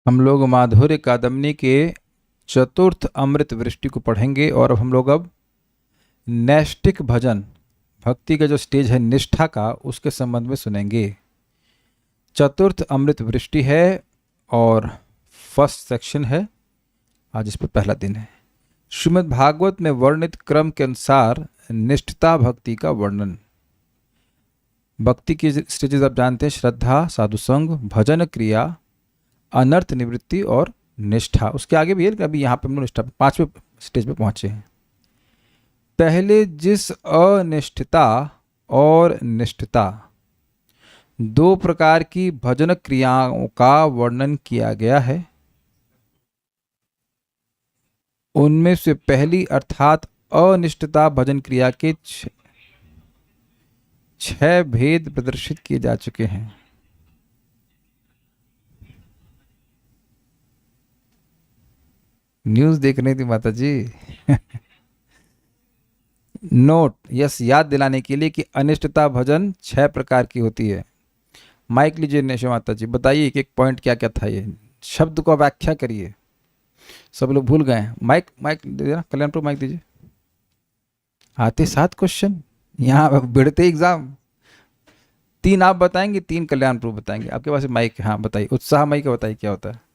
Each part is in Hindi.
हम लोग माधुर्य कादम्बनी के चतुर्थ अमृत वृष्टि को पढ़ेंगे और अब नैष्टिक भजन भक्ति का जो स्टेज है निष्ठा का उसके संबंध में सुनेंगे। चतुर्थ अमृत वृष्टि है और फर्स्ट सेक्शन है। आज इस पर पहला दिन है। श्रीमद् भागवत में वर्णित क्रम के अनुसार निष्ठता भक्ति का वर्णन। भक्ति की स्टेजेस आप जानते हैं, श्रद्धा, साधुसंग, भजन क्रिया, अनर्थ निवृत्ति और निष्ठा। उसके आगे भी है, अभी यहाँ पे हम लोग निष्ठा 5वें स्टेज पे पहुंचे हैं। पहले जिस अनिष्ठता और निष्ठता दो प्रकार की भजन क्रियाओं का वर्णन किया गया है, उनमें से पहली अर्थात अनिष्ठता भजन क्रिया के 6 भेद प्रदर्शित किए जा चुके हैं। न्यूज़ देख रही थी माता जी। नोट, यस, याद दिलाने के लिए कि अनिष्टता भजन 6 प्रकार की होती है। माइक लीजिए नेशो माता जी, बताइए एक एक पॉइंट क्या क्या था, ये शब्द को व्याख्या करिए। सब लोग भूल गए हैं। माइक दीजिए ना, कल्याणपुर माइक दीजिए। आते 7 क्वेश्चन यहाँ बढ़ते एग्जाम। 3 आप बताएंगे, 3 कल्याणपुर बताएंगे। आपके पास माइक, हाँ बताइए। उत्साह माइक का बताइए क्या होता है।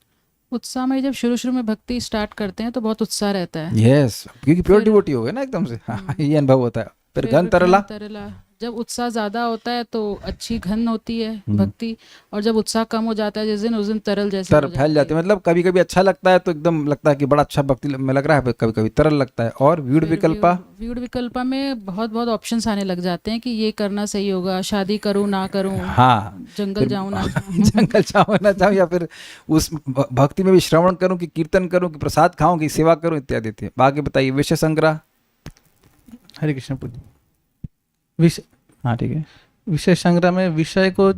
उत्साह में जब शुरू में भक्ति स्टार्ट करते हैं तो बहुत उत्साह रहता है। यस, क्योंकि प्योर डिवोटी हो गए ना एकदम से। हाँ, ये अनुभव होता है। फिर घन तरला। जब उत्साह ज़्यादा होता है तो अच्छी घन होती है भक्ति, और जब उत्साह कम हो जाता है जिस दिन उस दिन तरल जैसे तर फैल जाती है। मतलब कभी कभी अच्छा लगता है तो एकदम लगता है कि बड़ा अच्छा भक्ति में लग रहा है, कभी कभी तरल लगता है। और व्यूढ़ विकल्पा में बहुत बहुत ऑप्शंस आने लग जाते हैं कि ये करना सही होगा, शादी करूं ना करूं, हाँ, जंगल जाऊं ना जंगल जाऊं ना जाऊं, या फिर उस भक्ति में भी श्रवण करूं कि कीर्तन करूं कि प्रसाद खाऊं कि सेवा करूं इत्यादि। आगे बताइए। विषय संग्रह। हरे कृष्ण पूज्य। विषय, हाँ ठीक है। विषय संग्रह में विषय को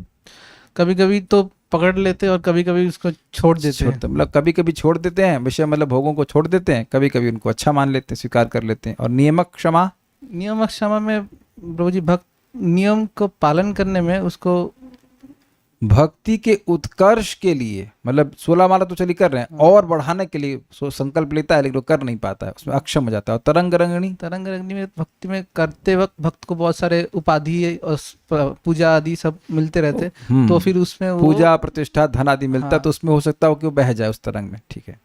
कभी कभी तो पकड़ लेते और कभी कभी उसको छोड़ देते हैं। मतलब कभी कभी छोड़ देते हैं विषय, मतलब भोगों को छोड़ देते हैं, कभी कभी उनको अच्छा मान लेते हैं, स्वीकार कर लेते हैं। और नियमक क्षमा। नियमक क्षमा में प्रभु जी भक्त नियम को पालन करने में उसको भक्ति के उत्कर्ष के लिए, मतलब 16 माला तो चली कर रहे हैं, और बढ़ाने के लिए संकल्प लेता है लेकिन वो कर नहीं पाता है, उसमें अक्षम हो जाता है। और तरंग रंगनी में भक्ति में करते वक्त भक्त को बहुत सारे उपाधि और पूजा आदि सब मिलते रहते, तो फिर उसमें पूजा प्रतिष्ठा धन आदि मिलता है। हाँ। तो उसमें हो सकता है कि वो बह जाए उस तरंग में। ठीक है,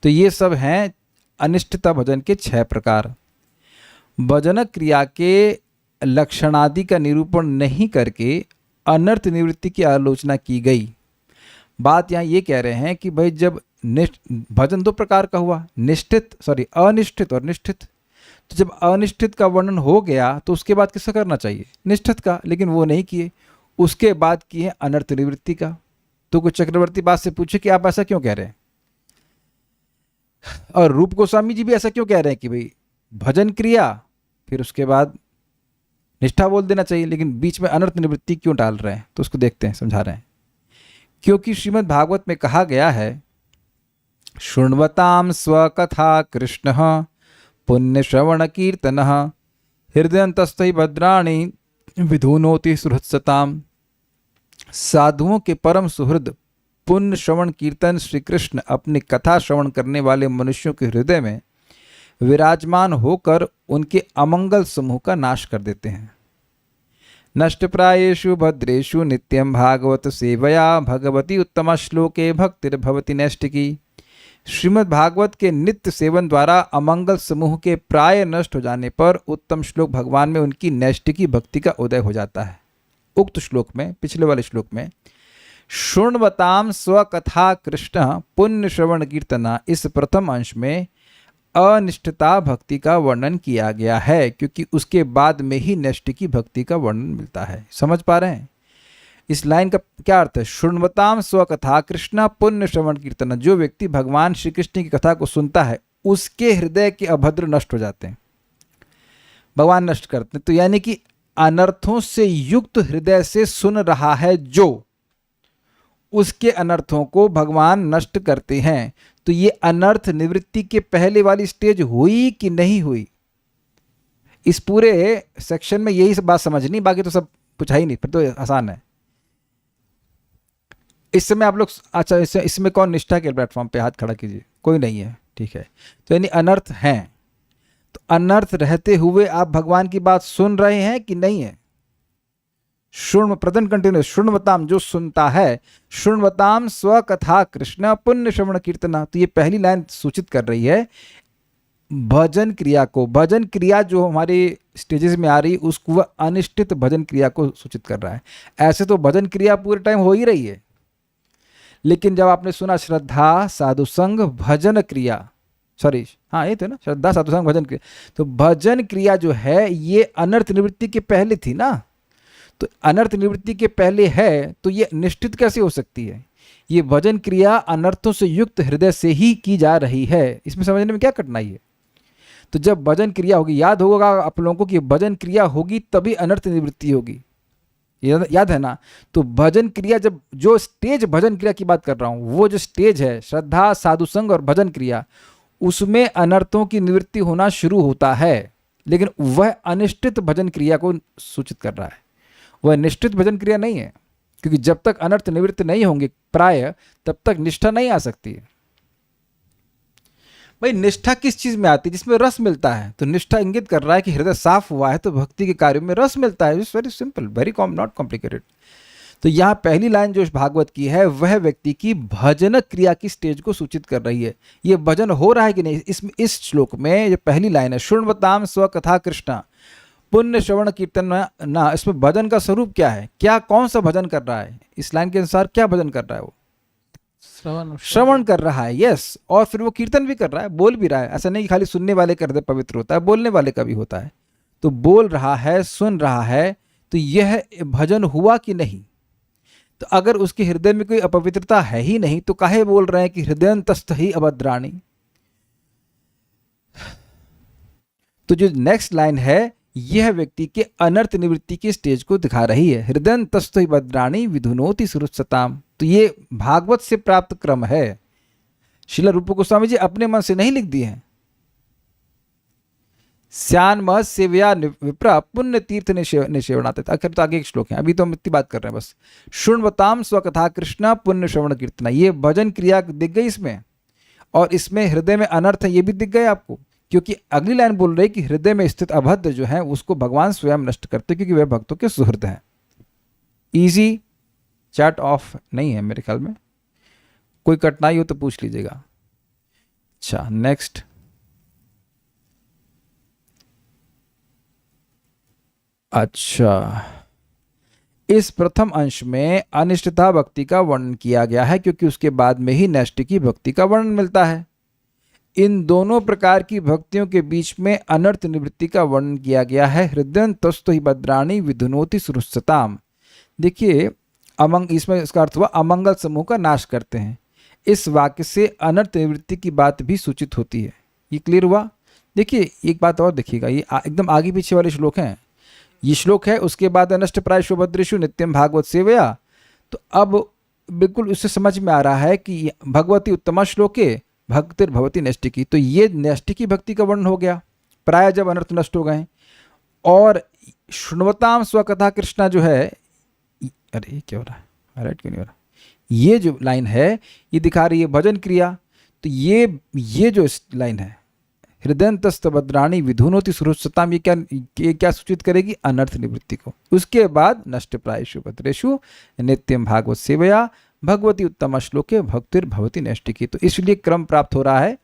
तो ये सब हैं अनिष्टता भजन के 6 प्रकार। भजन क्रिया के लक्षणादि का निरूपण नहीं करके अनर्थ निवृत्ति की आलोचना की गई। बात यहाँ ये कह रहे हैं कि भाई जब भजन 2 प्रकार का हुआ, अनिष्ठित और निष्ठित। तो जब अनिष्ठित का वर्णन हो गया तो उसके बाद किसका करना चाहिए? निष्ठित का। लेकिन वो नहीं किए, उसके बाद किए अनर्थ निवृत्ति का। तो कोई चक्रवर्ती बात से पूछे कि आप ऐसा क्यों कह रहे हैं, और रूप गोस्वामी जी भी ऐसा क्यों कह रहे हैं कि भाई भजन क्रिया फिर उसके बाद निष्ठा बोल देना चाहिए, लेकिन बीच में अनर्थ निवृत्ति क्यों डाल रहे हैं? तो उसको देखते हैं, समझा रहे हैं। क्योंकि श्रीमद् भागवत में कहा गया है, शृण्वताम स्वकथा कृष्ण पुण्य श्रवण कीर्तन हृदयंतस्थै भद्राणि विधुनोति सुहृत्सताम। साधुओं के परम सुहृद पुण्य श्रवण कीर्तन श्री कृष्ण अपनी कथा श्रवण करने वाले मनुष्यों के हृदय में विराजमान होकर उनके अमंगल समूह का नाश कर देते हैं। नष्टप्रायेषु भद्रेषु नित्यं भागवत सेवया भगवती उत्तम श्लोके भक्तिर्भवति नैष्टिकी। श्रीमद् भागवत के नित्य सेवन द्वारा अमंगल समूह के प्राय नष्ट हो जाने पर उत्तम श्लोक भगवान में उनकी नैष्टिकी भक्ति का उदय हो जाता है। उक्त श्लोक में, पिछले वाले श्लोक में शृण्वताम स्वकथा कृष्ण पुण्य श्रवण कीर्तना, इस प्रथम अंश में अनिष्ठता भक्ति का वर्णन किया गया है, क्योंकि उसके बाद में ही नैष्टिकी भक्ति का वर्णन मिलता है। समझ पा रहे हैं? इस लाइन का क्या अर्थ है? शृण्वताम स्वकथा कृष्ण पुण्य श्रवण कीर्तन। जो व्यक्ति भगवान श्री कृष्ण की कथा को सुनता है उसके हृदय के अभद्र नष्ट हो जाते हैं, भगवान नष्ट करते हैं। तो यानी कि अनर्थों से युक्त हृदय से सुन रहा है जो, उसके अनर्थों को भगवान नष्ट करते हैं। तो ये अनर्थ निवृत्ति के पहले वाली स्टेज हुई कि नहीं हुई? इस पूरे सेक्शन में यही सब बात समझनी, बाकी तो सब पूछा ही नहीं, फिर तो आसान है। इस समय आप लोग, अच्छा इसमें कौन निष्ठा के प्लेटफॉर्म पे हाथ खड़ा कीजिए, कोई नहीं है, ठीक है। तो यानी अनर्थ हैं, तो अनर्थ रहते हुए आप भगवान की बात सुन रहे हैं कि नहीं है? शुण्व, प्रेजेंट कंटिन्यूस, शुण्वताम, जो सुनता है, शुण्वताम स्वकथा कृष्ण पुण्य श्रवण कीर्तना। तो ये पहली लाइन सूचित कर रही है भजन क्रिया को। भजन क्रिया जो हमारे स्टेजेस में आ रही, उसको वह अनिष्टित भजन क्रिया को सूचित कर रहा है। ऐसे तो भजन क्रिया पूरे टाइम हो ही रही है, लेकिन जब आपने सुना श्रद्धा साधु संग भजन क्रिया, सॉरी हाँ ये थे ना, श्रद्धा साधु संग भजन क्रिया, तो भजन क्रिया जो है ये अनर्थ निवृत्ति के पहले थी ना। तो अनर्थ निवृत्ति के पहले है तो ये निश्चित कैसे हो सकती है? ये भजन क्रिया अनर्थों से युक्त हृदय से ही की जा रही है। इसमें समझने में क्या कठिनाई है? तो जब भजन क्रिया होगी, याद होगा आप लोगों को कि भजन क्रिया होगी तभी अनर्थ निवृत्ति होगी, याद है ना? तो भजन क्रिया, जब जो स्टेज भजन क्रिया की बात कर रहा हूं, वो जो स्टेज है श्रद्धा साधु संग और भजन क्रिया, उसमें अनर्थों की निवृत्ति होना शुरू होता है, लेकिन वह अनिष्टित भजन क्रिया को सूचित कर रहा है, वह निश्चित भजन क्रिया नहीं है। क्योंकि जब तक अनर्थ निवृत्त नहीं होंगे प्राय, तब तक निष्ठा नहीं आ सकती है। भाई निष्ठा किस चीज में आती है? जिसमें रस मिलता है। तो निष्ठा इंगित कर रहा है कि हृदय साफ हुआ है, तो भक्ति के कार्यों में रस मिलता है। It's very simple, very not complicated. तो यहाँ पहली लाइन जो भागवत की है वह व्यक्ति की भजन क्रिया की स्टेज को सूचित कर रही है। ये भजन हो रहा है कि नहीं? इसमें इस श्लोक में जो पहली लाइन है, शुण्वताम स्वकथा कृष्णा पुण्य श्रवण कीर्तन ना, इसमें भजन का स्वरूप क्या है? क्या कौन सा भजन कर रहा है? इस लाइन के अनुसार क्या भजन कर रहा है? वो श्रवण कर रहा है, यस। और फिर वो कीर्तन भी कर रहा है, बोल भी रहा है। ऐसा नहीं कि खाली सुनने वाले कर दे पवित्र होता है, बोलने वाले का भी होता है। तो बोल रहा है, सुन रहा है, तो यह भजन हुआ कि नहीं? तो अगर उसके हृदय में कोई अपवित्रता है ही नहीं, तो काहे बोल रहे हैं कि हृदयंतस्थ ही अभद्राणी? तो जो नेक्स्ट लाइन है, यह व्यक्ति के अनर्थ निवृत्ति की स्टेज को दिखा रही है। हृदयंतस्थ ही भद्राणी विधुनोति सुरुत्सताम। तो ये भागवत से प्राप्त क्रम है। श्रील रूप गोस्वामी जी अपने मन से नहीं लिख दिए हैं। श्यान मह सेवया विप्रा पुण्य तीर्थ निषेवनाते। आखिर तो आगे एक श्लोक है, अभी तो हम इतनी बात कर रहे हैं बस। शुण्वताम स्वकथा कृष्णा पुण्य श्रवण कीर्तना, ये भजन क्रिया दिख गई इसमें। और इसमें हृदय में अनर्थ है, ये भी दिख गए आपको। क्योंकि अगली लाइन बोल रही है कि हृदय में स्थित अभद्र जो है उसको भगवान स्वयं नष्ट करते, क्योंकि वह भक्तों के सुहृद हैं। इजी चैट ऑफ नहीं है मेरे ख्याल में, कोई कठिनाई हो तो पूछ लीजिएगा। अच्छा नेक्स्ट, अच्छा इस प्रथम अंश में अनिष्टता भक्ति का वर्णन किया गया है, क्योंकि उसके बाद में ही नैष्ठिकी भक्ति का वर्णन मिलता है। इन दोनों प्रकार की भक्तियों के बीच में अनर्थ निवृत्ति का वर्णन किया गया है। हृदयंतस्तु हि भद्राणी विधुनोति सुरुत्सताम। देखिए इसमें इसका अर्थ हुआ अमंगल समूह का नाश करते हैं। इस वाक्य से अनर्थ निवृत्ति की बात भी सूचित होती है। ये क्लियर हुआ? देखिए एक बात और देखिएगा, ये एकदम आगे पीछे वाले श्लोक हैं। ये श्लोक है, उसके बाद अनष्ट प्रायशो भद्रेषु नित्यम भागवत सेवया। तो अब बिल्कुल उससे समझ में आ रहा है कि भगवती उत्तमा श्लोके भक्तिर भवती नैष्टिकी। तो ये नैष्टिकी भक्ति का वर्णन हो गया प्राय जब अनर्थ नष्ट हो गए। और शुण्वताम स्वकथा कृष्णा जो है, अरे क्या हो रहा है, हाईलाइट क्यों नहीं हो रहा? ये जो लाइन है ये दिखा रही है भजन क्रिया। तो ये जो लाइन है हृदयंतस्थ भद्राणी विधुनोति सुरुत्सताम, ये क्या सूचित करेगी? अनर्थ निवृत्ति को। उसके बाद नष्ट प्रायेषु भद्रेषु नित्यम भागवत सेवया भगवती उत्तम श्लोके भक्तिर भवती नैष्टिकी। तो इसलिए क्रम प्राप्त हो रहा है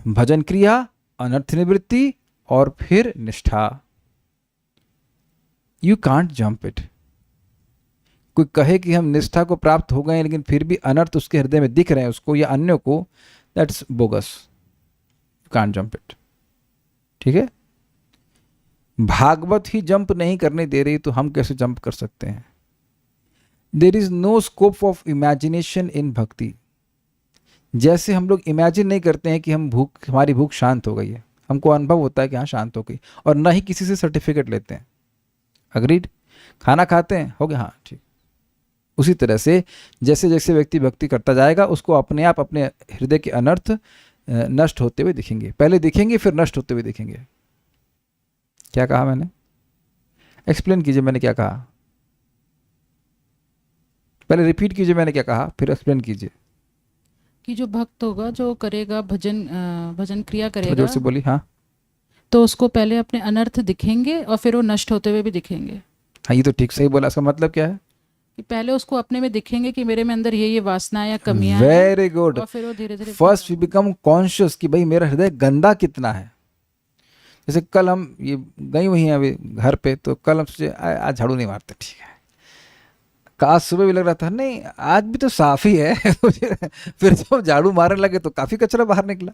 भजन क्रिया, अनर्थ निवृत्ति और फिर निष्ठा। You can't jump it. कोई कहे कि हम निष्ठा को प्राप्त हो गए लेकिन फिर भी अनर्थ उसके हृदय में दिख रहे हैं उसको या अन्यों को, that's bogus. You can't jump it. ठीक है, भागवत ही जंप नहीं करने दे रही तो हम कैसे जंप कर सकते हैं? There is no scope of imagination in bhakti. जैसे हम लोग इमेजिन नहीं करते हैं कि हमारी भूख शांत हो गई है, हमको अनुभव होता है कि हाँ शांत हो गई, और ना ही किसी से सर्टिफिकेट लेते हैं। अग्रीड? खाना खाते हैं, हो गया, हाँ ठीक। उसी तरह से जैसे जैसे व्यक्ति भक्ति करता जाएगा उसको अपने आप अपने हृदय के अनर्थ नष्ट होते हुए दिखेंगे। पहले दिखेंगे फिर नष्ट होते हुए दिखेंगे। क्या कहा मैंने? एक्सप्लेन कीजिए मैंने क्या कहा? पहले रिपीट कीजिए मैंने क्या कहा, फिर एक्सप्लेन कीजिए। कि जो भक्त होगा, जो करेगा भजन, भजन क्रिया थोड़ा करेगा, जोर से बोली। हाँ तो उसको पहले अपने अनर्थ दिखेंगे और फिर वो नष्ट होते हुए भी दिखेंगे। हाँ, ये तो ठीक सही बोला। इसका मतलब क्या है? कि पहले उसको अपने में दिखेंगे कि मेरे में अंदर ये वासना या कमियां हैं, वेरी गुड। और फिर वो धीरे धीरे फर्स्ट वी बिकम कॉन्शियस कि भाई मेरा हृदय गंदा कितना है। जैसे कल हम ये गई हुई हैं अभी घर पे, तो कल हम सोचे आज झाड़ू नहीं मारते, ठीक है। आज सुबह भी लग रहा था नहीं आज भी तो साफ ही है फिर जब झाड़ू मारने लगे तो काफी कचरा बाहर निकला।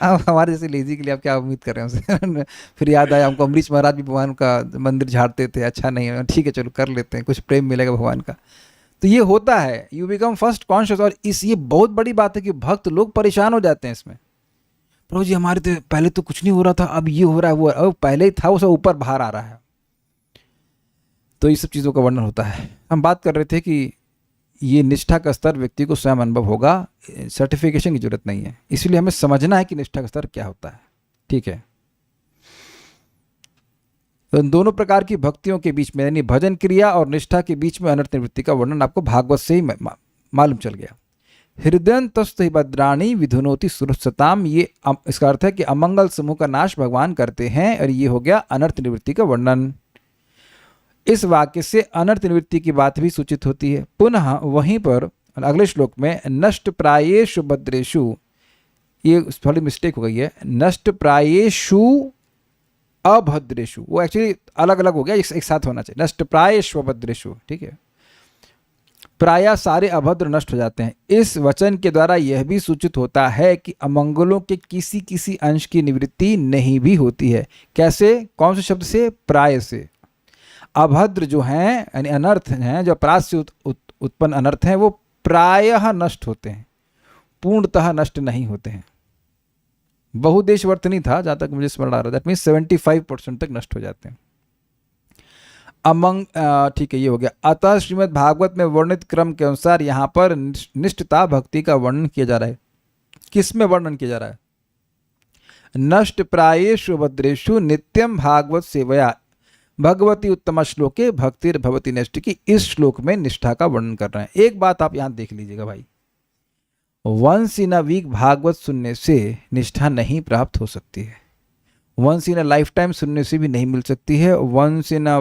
अब हमारे जैसे लेजी के लिए आप क्या उम्मीद कर रहे हैं उनसे फिर याद आया हमको अमरीश महाराज भी भगवान का मंदिर झाड़ते थे, अच्छा नहीं है, ठीक है चलो कर लेते हैं, कुछ प्रेम मिलेगा भगवान का। तो ये होता है, यू बिकम फर्स्ट कॉन्शियस। और इस ये बहुत बड़ी बात है कि भक्त लोग परेशान हो जाते हैं इसमें। प्रभु जी हमारे तो पहले तो कुछ नहीं हो रहा था, अब ये हो रहा है, वो अब पहले ही था, वो सब ऊपर बाहर आ रहा है। तो ये सब चीज़ों का वर्णन होता है। हम बात कर रहे थे कि ये निष्ठा का स्तर व्यक्ति को स्वयं अनुभव होगा, सर्टिफिकेशन की जरूरत नहीं है। इसलिए हमें समझना है कि निष्ठा का स्तर क्या होता है, ठीक है। तो इन दोनों प्रकार की भक्तियों के बीच में, यानी भजन क्रिया और निष्ठा के बीच में अनर्थ निवृत्ति का वर्णन आपको भागवत से ही मालूम चल गया। हृदयंतस्थ भद्राणी विधुनोति सुरसताम, ये इसका अर्थ है कि अमंगल समूह का नाश भगवान करते हैं, और ये हो गया अनर्थ निवृत्ति का वर्णन। इस वाक्य से अनर्थ निवृत्ति की बात भी सूचित होती है। पुनः वहीं पर अगले श्लोक में नष्ट प्रायेषु भद्रेषु, ये थोड़ी मिस्टेक हो गई है, नष्ट प्रायेषु अभद्रेषु, वो एक्चुअली अलग अलग हो गया, एक साथ होना चाहिए, नष्ट प्रायेषु अभद्रेषु, ठीक है। प्राय सारे अभद्र नष्ट हो जाते हैं। इस वचन के द्वारा यह भी सूचित होता है कि अमंगलों के किसी किसी अंश की निवृत्ति नहीं भी होती है। कैसे? कौन से शब्द से? प्राय से। अभद्र जो हैं यानी अनर्थ हैं, जो अपराध से उत्पन्न अनर्थ हैं, वो प्रायः नष्ट होते हैं, पूर्णतः नष्ट नहीं होते हैं। बहुदेशवर्तनी था जहाँ तक मुझे स्मरण आ रहा है, दैट मीन्स 75% तक नष्ट हो जाते हैं। ठीक है, ये हो गया। अतः श्रीमद् भागवत में वर्णित क्रम के अनुसार यहाँ पर निष्ठता भक्ति का वर्णन किया जा रहा है। किस में वर्णन किया जा रहा है? नष्ट प्रायेषु भद्रेषु नित्यम भागवत सेवया भगवती उत्तम श्लोके भक्तिर भवती नष्ट की, इस श्लोक में निष्ठा का वर्णन कर रहे हैं। एक बात आप यहां देख लीजिएगा भाई, once in a week Bhagwat सुनने से निष्ठा नहीं प्राप्त हो सकती है, once in a lifetime सुनने से भी नहीं मिल सकती है, once in a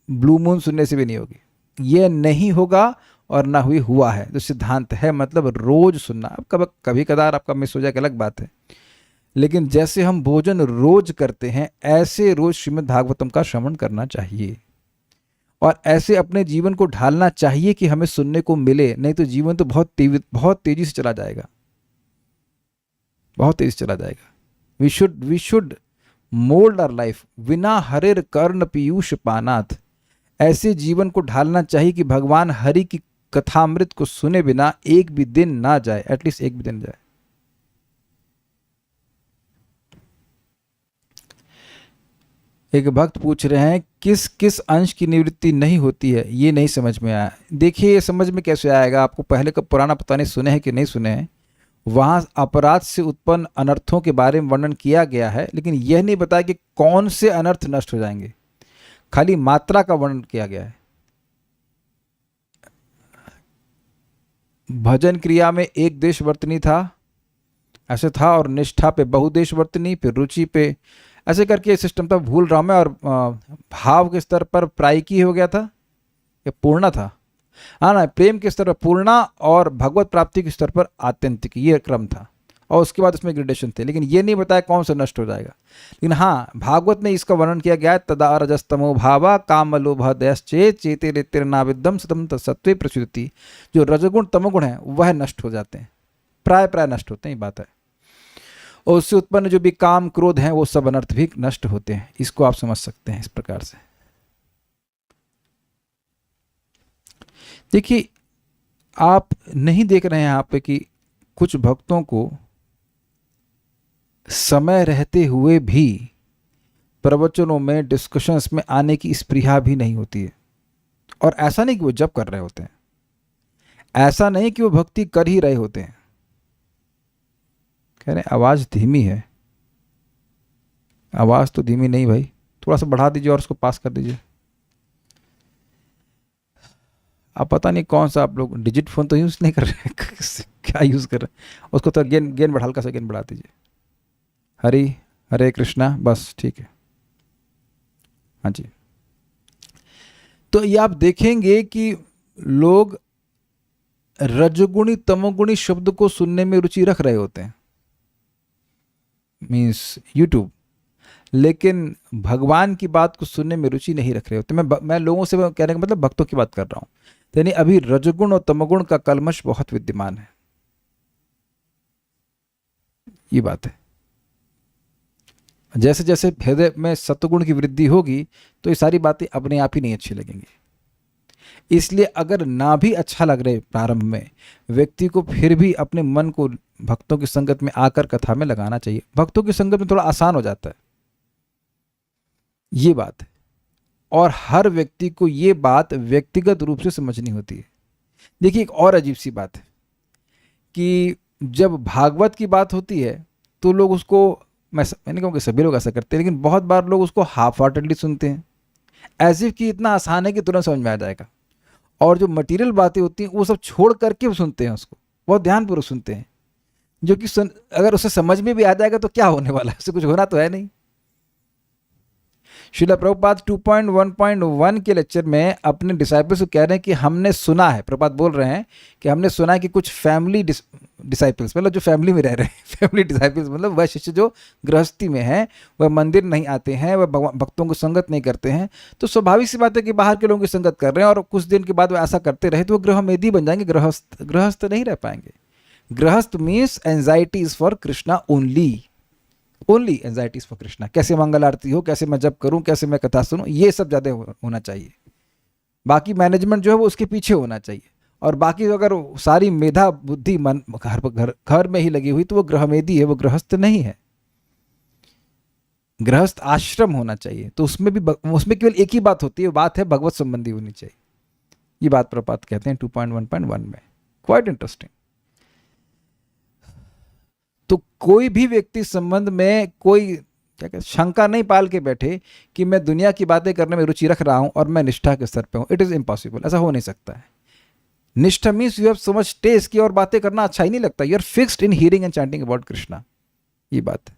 blue moon सुनने से भी नहीं होगी। ये नहीं होगा और ना हुई हुआ है, तो सिद्धांत है, मतलब रोज सुनना। अब कभी कदार आपका मिस हो जाए अलग बात है, लेकिन जैसे हम भोजन रोज करते हैं ऐसे रोज श्रीमद् भागवतम का श्रवण करना चाहिए, और ऐसे अपने जीवन को ढालना चाहिए कि हमें सुनने को मिले, नहीं तो जीवन तो बहुत तेजी से चला जाएगा, बहुत तेजी से चला जाएगा। We should mould our life विना हरिर कर्ण पीयूष पानाथ, ऐसे जीवन को ढालना चाहिए कि भगवान हरि की कथामृत को सुने बिना एक भी दिन ना जाए, एटलीस्ट एक भी दिन जाए। एक भक्त पूछ रहे हैं किस किस अंश की निवृत्ति नहीं होती है, ये नहीं समझ में आया। देखिए ये समझ में कैसे आएगा, आपको पहले का पुराना पता नहीं सुने हैं कि नहीं सुने हैं, वहाँ अपराध से उत्पन्न अनर्थों के बारे में वर्णन किया गया है, लेकिन यह नहीं बताया कि कौन से अनर्थ नष्ट हो जाएंगे, खाली मात्रा का वर्णन किया गया है। भजन क्रिया में एक देशवर्तनी था, ऐसे था, और निष्ठा पे बहुदेशवर्तनी, फिर रुचि पे, ऐसे करके सिस्टम था, भूल रहा हूं मैं। और भाव के स्तर पर प्रायिकी हो गया था या पूर्णा था, हाँ ना, प्रेम के स्तर पर पूर्णा और भगवत प्राप्ति के स्तर पर आत्यंतिक, ये क्रम था, और उसके बाद उसमें ग्रेडेशन थे, लेकिन ये नहीं बताया कौन सा नष्ट हो जाएगा। लेकिन हाँ, भागवत में इसका वर्णन किया गया है, तदा रजस्तमो भावा काम लोभ दयश्चे चेते रेतिर्नाविदम सतम तत्सत्वे प्रचुरति, जो रजगुण तमोगुण है वह नष्ट हो जाते हैं, प्राय नष्ट होते हैं, ये बात है। और उससे उत्पन्न जो भी काम क्रोध हैं वो सब अनर्थ भी नष्ट होते हैं। इसको आप समझ सकते हैं इस प्रकार से। देखिए आप नहीं देख रहे हैं यहाँ पे कि कुछ भक्तों को समय रहते हुए भी प्रवचनों में, डिस्कशंस में आने की स्पृहा भी नहीं होती है। और ऐसा नहीं कि वो जप कर रहे होते हैं, ऐसा नहीं कि वो भक्ति कर ही रहे होते हैं। कह रहे आवाज धीमी है, आवाज तो धीमी नहीं भाई, थोड़ा सा बढ़ा दीजिए और उसको पास कर दीजिए। अब पता नहीं कौन सा आप लोग डिजिट फ़ोन तो यूज़ नहीं कर रहे हैं क्या यूज़ कर रहे हैं, उसको तो गेन बढ़ा, हल्का सा गेन बढ़ा दीजिए। हरे कृष्णा, बस ठीक है। हाँ जी। तो ये आप देखेंगे कि लोग रजोगुणी तमोगुणी शब्द को सुनने में रुचि रख रहे होते हैं, मीन्स यूट्यूब, लेकिन भगवान की बात को सुनने में रुचि नहीं रख रहे होते। मैं लोगों से कहने का मतलब भक्तों की बात कर रहा हूँ। यानी अभी रजोगुण और तमोगुण का कलमश बहुत विद्यमान है, ये बात है। जैसे जैसे हृदय में सत्वगुण की वृद्धि होगी तो ये सारी बातें अपने आप ही नहीं अच्छी लगेंगी। इसलिए अगर ना भी अच्छा लग रहे प्रारंभ में व्यक्ति को, फिर भी अपने मन को भक्तों की संगत में आकर कथा में लगाना चाहिए। भक्तों की संगत में थोड़ा आसान हो जाता है, ये बात है। और हर व्यक्ति को ये बात व्यक्तिगत रूप से समझनी होती है। देखिए एक और अजीब सी बात है कि जब भागवत की बात होती है तो लोग उसको, मैंने कहूँगा सभी लोग ऐसा करते हैं, लेकिन बहुत बार लोग उसको हाफ हार्टेडली सुनते हैं, एज इफ कि इतना आसान है कि तुरंत समझ में आ जाएगा। और जो मटेरियल बातें होती हैं वो सब छोड़ करके सुनते हैं, उसको बहुत ध्यानपूर्वक सुनते हैं, जो कि अगर उसे समझ में भी आ जाएगा तो क्या होने वाला है, उससे कुछ होना तो है नहीं। श्रील प्रभुपाद 2.1.1 के लेक्चर में अपने डिसाइपल्स को कह रहे हैं कि हमने सुना है, प्रभुपाद बोल रहे हैं कि हमने सुना है कि कुछ फैमिली डिसाइपल्स, मतलब जो फैमिली में रह रहे हैं, फैमिली डिसाइपल्स मतलब वह शिष्य जो गृहस्थी में हैं, वह मंदिर नहीं आते हैं, वह भक्तों को संगत नहीं करते हैं। तो स्वाभाविक सी बात है कि बाहर के लोगों की संगत कर रहे हैं और कुछ दिन के बाद वह ऐसा करते रहे तो वो गृहमेदी बन जाएंगे, गृहस्थ नहीं रह पाएंगे। गृहस्थ means anxiety is for Krishna only anxieties for Krishna. कैसे मंगल आरती हो, कैसे मैं जप करूं, कैसे मैं कथा सुनूं, ये सब ज़्यादा होना चाहिए। बाकी मैनेजमेंट जो है वो उसके पीछे होना चाहिए। और बाकी अगर सारी मेधा बुद्धि मन घर में ही लगी हुई तो वो गृहमेदी है, वो गृहस्थ नहीं है। गृहस्थ आश्रम होना चाहिए। तो उसमें केवल एक ही बात होती है, बात है भगवत संबंधी होनी चाहिए। ये बात प्रपात कहते हैं 2.1.1 में। Quite interesting. तो कोई भी व्यक्ति संबंध में कोई क्या कहते शंका नहीं पाल के बैठे कि मैं दुनिया की बातें करने में रुचि रख रहा हूं और मैं निष्ठा के स्तर पे हूं। इट इज इम्पॉसिबल, ऐसा हो नहीं सकता है। निष्ठा means you have so much taste की और बातें करना अच्छा ही नहीं लगता। You are fixed in hearing and chanting about Krishna, ये बात है।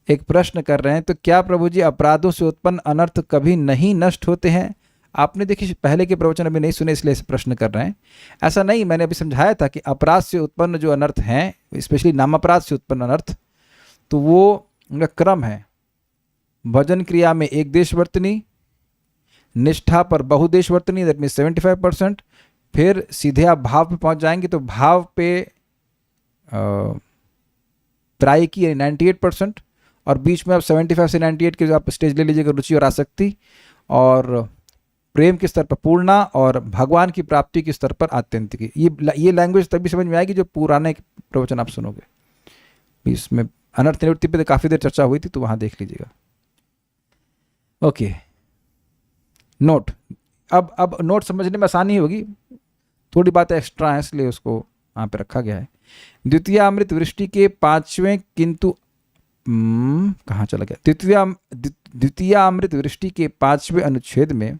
एक प्रश्न कर रहे हैं, तो क्या प्रभु जी अपराधों से उत्पन्न अनर्थ कभी नहीं नष्ट होते हैं? आपने देखिए पहले के प्रवचन अभी नहीं सुने इसलिए प्रश्न कर रहे हैं। ऐसा नहीं, मैंने अभी समझाया था कि अपराध से उत्पन्न जो अनर्थ हैं, स्पेशली नामापराध से उत्पन्न अनर्थ, तो वो उनका क्रम है। भजन क्रिया में एक देश वर्तनी, निष्ठा पर बहुदेश वर्तनी, दैट मीन 75%। फिर सीधे आप भाव पे पहुंच जाएंगे तो भाव पे प्रायिकी यानी 98%, और बीच में आप 75 से 98 के जो आप स्टेज ले लीजिएगा, रुचि और आसक्ति, और प्रेम के स्तर पर पूर्णा, और भगवान की प्राप्ति के स्तर पर आत्यंतिकी। ये लैंग्वेज तभी समझ में आएगी जो पुराने प्रवचन आप सुनोगे। इसमें अनर्थ निवृत्ति पे तो काफ़ी देर चर्चा हुई थी, तो वहाँ देख लीजिएगा। Okay, note. अब नोट समझने में आसानी होगी, थोड़ी बातें एक्स्ट्रा हैं इसलिए उसको वहाँ पे रखा गया है। द्वितीय अमृत वृष्टि के 5वें किंतु कहाँ चला गया? द्वितीय अमृत वृष्टि के 5वें अनुच्छेद में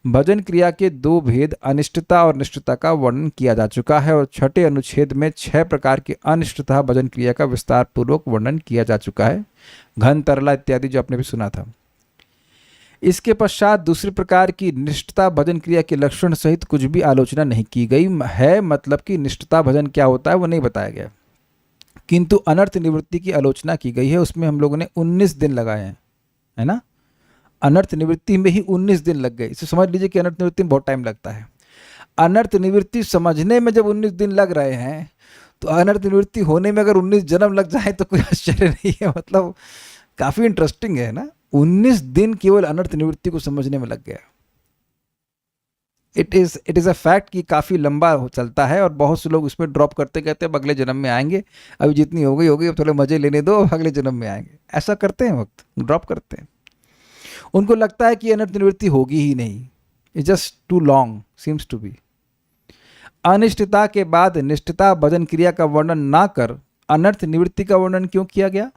भजन क्रिया के 2 भेद अनिष्टता और निष्ठता का वर्णन किया जा चुका है, और 6ठे अनुच्छेद में 6 प्रकार की अनिष्टता भजन क्रिया का विस्तार पूर्वक वर्णन किया जा चुका है, घन तरला इत्यादि, जो आपने भी सुना था। इसके पश्चात दूसरे प्रकार की निष्ठता भजन क्रिया के लक्षण सहित कुछ भी आलोचना नहीं की गई है। मतलब कि निष्ठता भजन क्या होता है वो नहीं बताया गया, किंतु अनर्थ निवृत्ति की आलोचना की गई है। उसमें हम लोगों ने 19 दिन लगाए हैं, है ना। अनर्थ निवृत्ति में ही 19 दिन लग गए। इसे समझ लीजिए कि अनर्थ निवृत्ति में बहुत टाइम लगता है। अनर्थ निवृत्ति समझने में जब 19 दिन लग रहे हैं, तो अनर्थ निवृत्ति होने में अगर 19 जन्म लग जाए तो कोई आश्चर्य नहीं है। मतलब काफ़ी इंटरेस्टिंग है ना। 19 दिन केवल अनर्थ निवृत्ति को समझने में लग गया। इट इज़ अ फैक्ट कि काफ़ी लंबा चलता है, और बहुत से लोग उसमें ड्रॉप करते कहते हैं अगले जन्म में आएंगे, अभी जितनी हो गई अब थोड़े मज़े लेने दो, अब अगले जन्म में आएंगे। ऐसा करते हैं, वक्त ड्रॉप करते हैं। उनको लगता है कि अनर्थ निवृत्ति होगी ही नहीं, it's just too long seems to be. अनिष्टता के बाद निष्ठता भजन क्रिया का वर्णन ना कर अनर्थ निवृत्ति का वर्णन क्यों किया गया?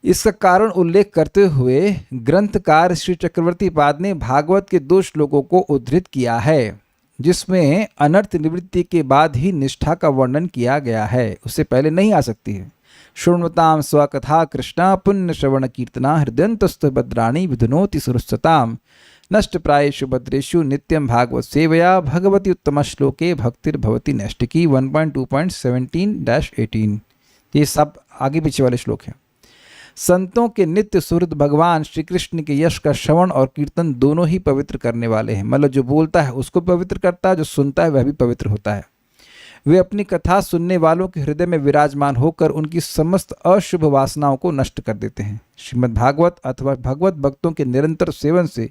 इसका कारण उल्लेख करते हुए ग्रंथकार श्री चक्रवर्ती पाद ने भागवत के 2 श्लोकों को उद्धृत किया है जिसमें अनर्थ निवृत्ति के बाद ही निष्ठा का वर्णन किया गया है, उससे पहले नहीं आ सकती है। शृण्वताम स्वकथा कृष्णा पुण्य श्रवण कीर्तना हृदयंतस्थ भद्राणी विधुनोति सुरस्वताम नष्ट प्रायेषु भद्रेषु नित्यम भागवत सेवया भगवती उत्तम श्लोके भक्तिर्भवती नैष्टिकी 1.2.17-18। ये सब आगे पीछे वाले श्लोक हैं। संतों के नित्य सुहृद भगवान श्री कृष्ण के यश का श्रवण और कीर्तन दोनों ही पवित्र करने वाले हैं। मतलब जो बोलता है उसको पवित्र करता है, जो सुनता है वह भी पवित्र होता है। वे अपनी कथा सुनने वालों के हृदय में विराजमान होकर उनकी समस्त अशुभ वासनाओं को नष्ट कर देते हैं। श्रीमद् भागवत अथवा भगवत भक्तों के निरंतर सेवन से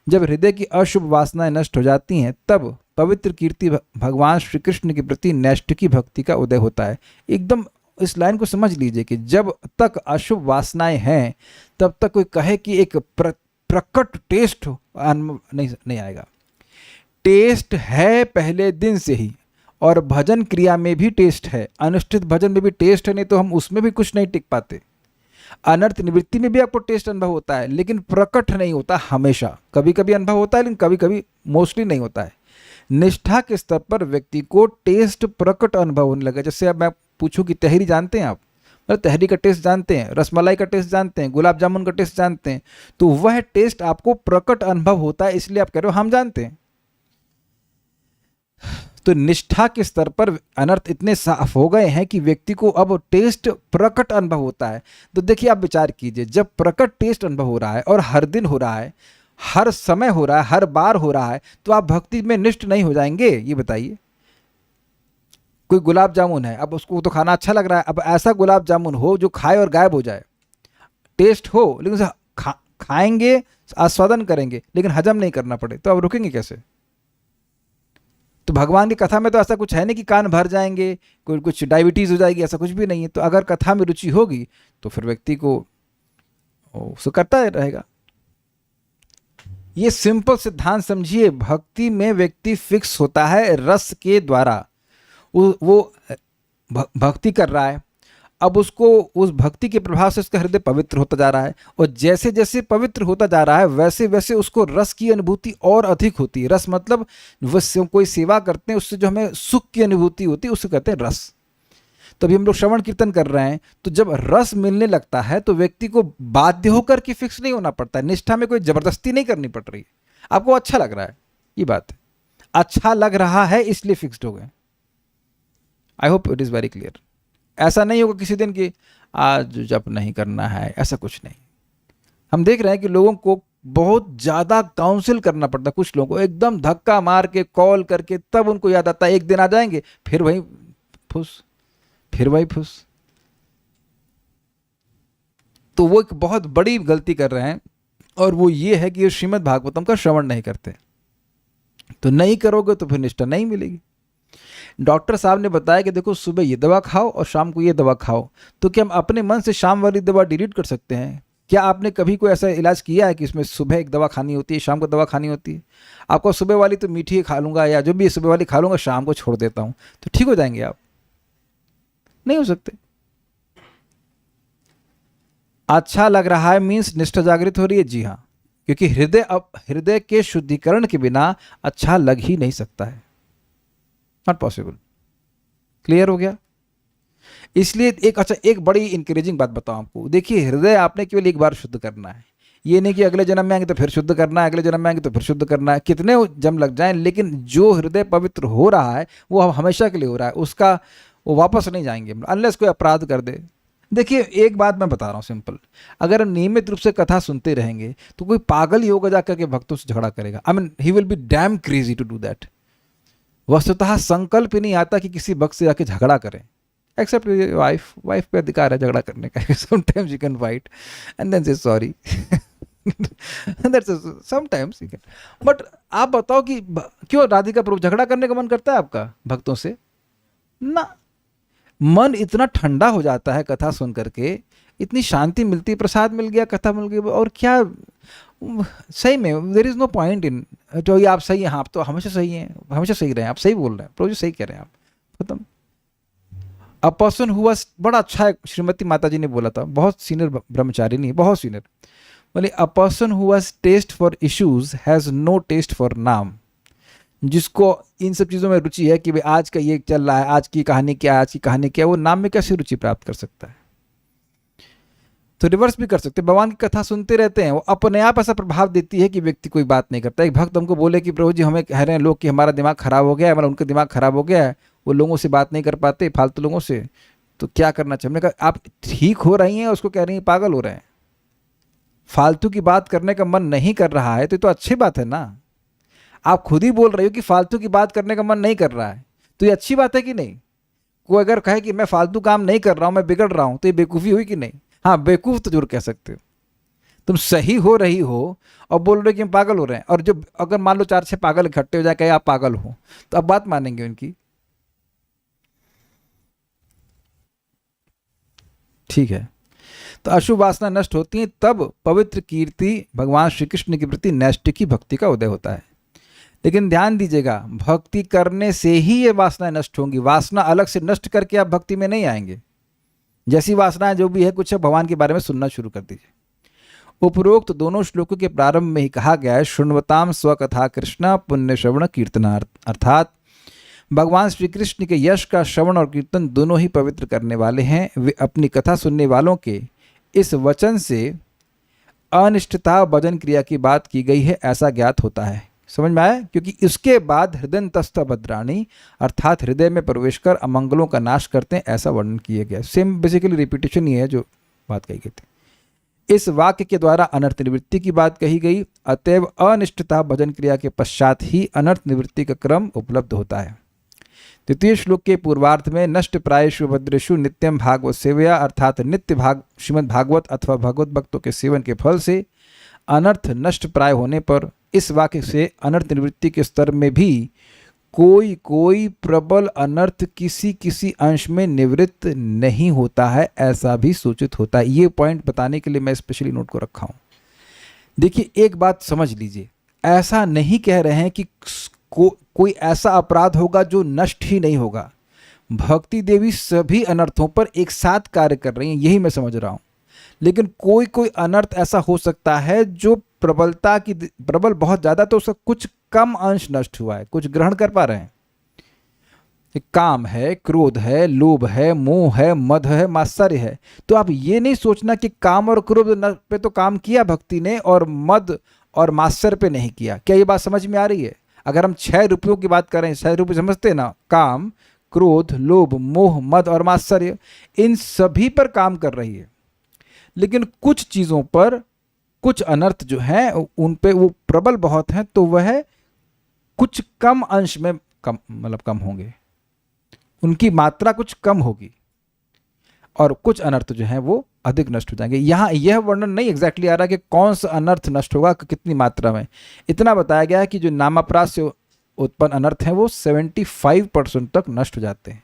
जब हृदय की अशुभ वासनाएं नष्ट हो जाती हैं तब पवित्र कीर्ति भगवान श्री कृष्ण के प्रति नैष्ठिकी भक्ति का उदय होता है। एकदम इस लाइन को समझ लीजिए कि जब तक अशुभ वासनाएं हैं तब तक कोई कहे कि एक प्रकट टेस्ट नहीं आएगा। टेस्ट है पहले दिन से ही, और भजन क्रिया में भी टेस्ट है, अनुष्ठित भजन में भी टेस्ट है, नहीं तो हम उसमें भी कुछ नहीं टिक पाते। अनर्थ निवृत्ति में भी आपको टेस्ट अनुभव होता है लेकिन प्रकट नहीं होता हमेशा। कभी कभी अनुभव होता है लेकिन कभी कभी मोस्टली नहीं होता है। निष्ठा के स्तर पर व्यक्ति को टेस्ट प्रकट अनुभव होने लगा। जैसे अब मैं पूछूं कि तहरी जानते हैं आप, मतलब तहरी का टेस्ट जानते हैं, रसमलाई का टेस्ट जानते हैं, गुलाब जामुन का टेस्ट जानते हैं, तो वह टेस्ट आपको प्रकट अनुभव होता है, इसलिए आप कह रहे हो हम जानते हैं। तो निष्ठा के स्तर पर अनर्थ इतने साफ हो गए हैं कि व्यक्ति को अब टेस्ट प्रकट अनुभव होता है। तो देखिए आप विचार कीजिए, जब प्रकट टेस्ट अनुभव हो रहा है और हर दिन हो रहा है, हर समय हो रहा है, हर बार हो रहा है, तो आप भक्ति में निष्ठ नहीं हो जाएंगे? ये बताइए। कोई गुलाब जामुन है, अब उसको तो खाना अच्छा लग रहा है, अब ऐसा गुलाब जामुन हो जो खाए और गायब हो जाए, टेस्ट हो लेकिन उसे खाएंगे, आस्वादन करेंगे लेकिन हजम नहीं करना पड़े, तो अब रुकेंगे कैसे? तो भगवान की कथा में तो ऐसा कुछ है नहीं कि कान भर जाएंगे, कोई कुछ डायबिटीज हो जाएगी, ऐसा कुछ भी नहीं है। तो अगर कथा में रुचि होगी तो फिर व्यक्ति को उसको करता रहेगा। ये सिंपल सिद्धांत समझिए, भक्ति में व्यक्ति फिक्स होता है रस के द्वारा। वो भक्ति कर रहा है, अब उसको उस भक्ति के प्रभाव से उसका हृदय पवित्र होता जा रहा है, और जैसे जैसे पवित्र होता जा रहा है वैसे वैसे उसको रस की अनुभूति और अधिक होती है। रस मतलब कोई सेवा करते हैं उससे जो हमें सुख की अनुभूति होती है उसे कहते हैं रस। तो अभी हम लोग श्रवण कीर्तन कर रहे हैं, तो जब रस मिलने लगता है तो व्यक्ति को बाध्य होकर के फिक्स नहीं होना पड़ता है, निष्ठा में कोई जबरदस्ती नहीं करनी पड़ रही है, आपको अच्छा लग रहा है, ये बात है, अच्छा लग रहा है इसलिए फिक्स्ड हो गए। I hope it is very clear. ऐसा नहीं होगा किसी दिन कि आज जप नहीं करना है, ऐसा कुछ नहीं। हम देख रहे हैं कि लोगों को बहुत ज़्यादा काउंसिल करना पड़ता है, कुछ लोगों को एकदम धक्का मार के कॉल करके तब उनको याद आता है। एक दिन आ जाएंगे फिर वही फुस, फिर वही फुस। तो वो एक बहुत बड़ी गलती कर रहे हैं, और वो ये है कि ये श्रीमद् भागवतम का श्रवण नहीं करते। तो नहीं करोगे तो फिर निष्ठा नहीं मिलेगी। डॉक्टर साहब ने बताया कि देखो सुबह ये दवा खाओ और शाम को ये दवा खाओ, तो क्या हम अपने मन से शाम वाली दवा डिलीट कर सकते हैं? क्या आपने कभी कोई ऐसा इलाज किया है कि इसमें सुबह एक दवा खानी होती है, शाम को दवा खानी होती है? आपको सुबह वाली तो मीठी खा लूँगा या जो भी सुबह वाली खा लूँगा, शाम को छोड़ देता हूँ, तो ठीक हो जाएंगे आप? नहीं हो सकते। अच्छा लग रहा है मीन्स निष्ठा जागृत हो रही है, जी हाँ, क्योंकि हृदय के शुद्धिकरण के बिना अच्छा लग ही नहीं सकता है, नॉट पॉसिबल। क्लियर हो गया? इसलिए एक बड़ी इंकरेजिंग बात बताऊं आपको। देखिए, हृदय आपने केवल एक बार शुद्ध करना है, ये नहीं कि अगले जन्म में आएंगे तो फिर शुद्ध करना है, अगले जन्म में आएंगे तो फिर शुद्ध करना है, कितने जन्म लग जाएं, लेकिन जो हृदय पवित्र हो रहा है वो हमेशा के लिए हो रहा है, उसका वो वापस नहीं जाएंगे अनलेस कोई अपराध कर दे। देखिए, एक बात मैं बता रहा हूँ सिंपल, अगर हम नियमित रूप से कथा सुनते रहेंगे तो कोई पागल ही होगा जाकर के भक्तों से झगड़ा करेगा। I mean he will be damn crazy to do that. वस्तुतः संकल्प ही नहीं आता कि किसी भक्त से जाके झगड़ा करें, एक्सेप्ट वाइफ पे अधिकार है झगड़ा करने का। Sometimes you can fight and then say sorry, sometimes you can. But आप बताओ कि क्यों राधिका प्रभु झगड़ा करने का मन करता है आपका भक्तों से? ना, मन इतना ठंडा हो जाता है कथा सुन करके, इतनी शांति मिलती, प्रसाद मिल गया, कथा मिल गई, और क्या सही में there is no point in जो ये आप सही हैं, आप तो हमेशा सही हैं, हमेशा सही रहे हैं, आप सही बोल रहे हैं, प्रभु जी सही कह रहे हैं आप, खत्म। अ पर्सन हु वाज, बड़ा अच्छा है, श्रीमती माता जी ने बोला था, बहुत सीनियर ब्रह्मचारी नहीं, बहुत सीनियर, बोले a person who was taste for issues has no taste for naam. जिसको इन सब चीज़ों में रुचि है कि भाई आज का ये चल रहा है, आज की कहानी क्या है, आज की कहानी क्या है, वो नाम में कैसे रुचि प्राप्त कर सकता है? तो रिवर्स भी कर सकते हैं, भगवान की कथा सुनते रहते हैं, वो अपने आप ऐसा प्रभाव देती है कि व्यक्ति कोई बात नहीं करता। एक भक्त हमको बोले कि प्रभु जी हमें कह रहे हैं लोग कि हमारा दिमाग खराब हो गया है, हमारा उनका दिमाग खराब हो गया है, वो लोगों से बात नहीं कर पाते, फालतू लोगों से, तो क्या करना चाहिए? हमने कहा आप ठीक हो रही हैं, उसको कह रही हैं पागल हो रहे हैं। फालतू की बात करने का मन नहीं कर रहा है तो अच्छी बात है ना। आप खुद ही बोल रही हो कि फालतू की बात करने का मन नहीं कर रहा है, तो ये अच्छी बात है कि नहीं? कोई अगर कहे कि मैं फालतू काम नहीं कर रहा हूं, मैं बिगड़ रहा हूं, तो ये बेवकूफ़ी हुई कि नहीं? हाँ, बेवकूफ़ तो जरूर कह सकते हो। तुम सही हो रही हो और बोल रहे हो कि हम पागल हो रहे हैं, और जो अगर मान लो 4-6 पागल इकट्ठे हो जाए कहे आप पागल हो, तो अब बात मानेंगे उनकी? ठीक है। तो अशुभ वासना नष्ट होती है तब पवित्र कीर्ति भगवान श्री कृष्ण के प्रति नैष्ठिकी भक्ति का उदय होता है। लेकिन ध्यान दीजिएगा, भक्ति करने से ही ये वासनाएं नष्ट होंगी, वासना अलग से नष्ट करके आप भक्ति में नहीं आएंगे। जैसी वासनाएं जो भी है, कुछ भगवान के बारे में सुनना शुरू कर दीजिए। उपरोक्त दोनों श्लोकों के प्रारंभ में ही कहा गया है, शृण्वताम स्वकथा कृष्ण पुण्य श्रवण कीर्तनार्थ, अर्थात भगवान श्री कृष्ण के यश का श्रवण और कीर्तन दोनों ही पवित्र करने वाले हैं। वे अपनी कथा सुनने वालों के इस वचन से अनिष्टता भजन क्रिया की बात की गई है ऐसा ज्ञात होता है। समझ में आया? क्योंकि इसके बाद हृदयंतस्थ भद्राणी, अर्थात हृदय में प्रवेश कर अमंगलों का नाश करते हैं, ऐसा वर्णन किया गया। सेम बेसिकली रिपीटेशन ही है जो बात कही गई थी। इस वाक्य के द्वारा अनर्थ निवृत्ति की बात कही गई, अतएव अनिष्टता भजन क्रिया के पश्चात ही अनर्थ निवृत्ति का क्रम उपलब्ध होता है। द्वितीय श्लोक के पूर्वार्ध में नष्ट प्रायेषु भद्रेषु नित्यम भागवत सेवया, अर्थात नित्य श्रीमद् भागवत अथवा भगवत भक्तों के सेवन के फल से अनर्थ नष्ट प्राय होने पर इस वाक्य से अनर्थ निवृत्ति के स्तर में भी कोई कोई प्रबल अनर्थ किसी किसी अंश में निवृत्त नहीं होता है, ऐसा भी सूचित होता है। ये पॉइंट बताने के लिए मैं स्पेशली नोट को रखा हूँ। देखिए, एक बात समझ लीजिए, ऐसा नहीं कह रहे हैं कि कोई ऐसा अपराध होगा जो नष्ट ही नहीं होगा। भक्ति देवी सभी अनर्थों पर एक साथ कार्य कर रही हैं, यही मैं समझ रहा हूँ। लेकिन कोई कोई अनर्थ ऐसा हो सकता है जो प्रबल बहुत ज़्यादा, तो उसका कुछ कम अंश नष्ट हुआ है, कुछ ग्रहण कर पा रहे हैं। काम है, क्रोध है, लोभ है, मोह है, मद है, मात्सर्य है। तो आप ये नहीं सोचना कि काम और क्रोध पे तो काम किया भक्ति ने और मद और मात्सर्य पे नहीं किया। क्या ये बात समझ में आ रही है? अगर हम 6 रुपयों की बात करें, 6 रुपये समझते हैं ना, काम, क्रोध, लोभ, मोह, मद और मात्सर्य, इन सभी पर काम कर रही है। लेकिन कुछ चीज़ों पर कुछ अनर्थ जो हैं उन पे वो प्रबल बहुत हैं, तो वह कुछ कम अंश में कम होंगे, उनकी मात्रा कुछ कम होगी, और कुछ अनर्थ जो हैं वो अधिक नष्ट हो जाएंगे। यहाँ यह वर्णन नहीं एग्जैक्टली आ रहा कि कौन सा अनर्थ नष्ट होगा, कितनी मात्रा में। इतना बताया गया है कि जो नामापराध से उत्पन्न अनर्थ हैं वो 75% तक नष्ट हो जाते हैं।